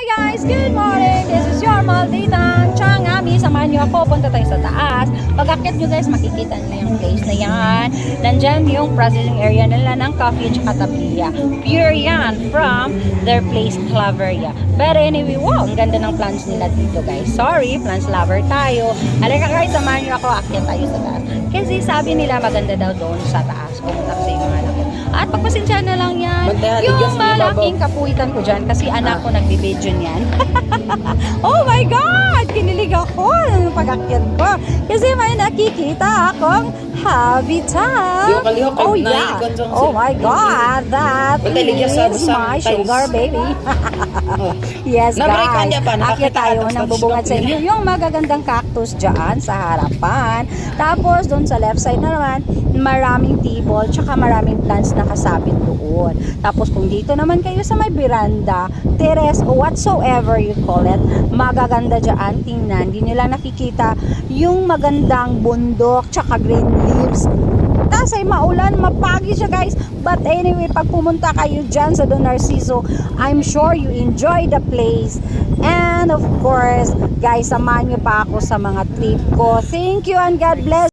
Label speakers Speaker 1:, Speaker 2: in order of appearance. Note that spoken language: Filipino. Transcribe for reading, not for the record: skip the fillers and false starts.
Speaker 1: guys! Good morning! This is your Maldita Changami. Samahan niyo ako. Punta tayo sa taas. Pag-akit nyo guys, makikita niyo yung place na yan. Nandyan yung processing area nila ng coffee at tapia. Pure yan from their place, Claveria. But anyway, wow! Ang ganda ng plants nila dito guys. Sorry, plants lover tayo. Halika guys, samahan niyo ako. Akit tayo sa taas. Kasi sabi nila maganda daw doon sa taas. Pumunta kasi yung mga anak ko. At pagpasensya na lang yan. Yung malaking kapuitan ko dyan kasi anak ko nagbibidyo niyan. Oh my God! Kinilig ako ng pag-akyat ko. Kasi may nakikita akong habitat. Oh yeah. Oh my God. That is my sugar baby. Yes guys. Akyat tayo ng bubungad sa inyo. Yung magagandang cactus dyan sa harapan. Tapos doon sa left side na naman, maraming table tsaka maraming plants na kasabit doon. Tapos kung dito naman kayo sa may veranda, terrace o whatsoever you call it, magaganda dyan tingnan. Hindi nyo lang nakikita yung magandang bundok tsaka green leaves. Tapos ay maulan, mapagi siya guys. But anyway, pag pumunta kayo dyan sa Don Narciso, I'm sure you enjoy the place. And of course, guys, samahan nyo pa ako sa mga trip ko. Thank you and God bless.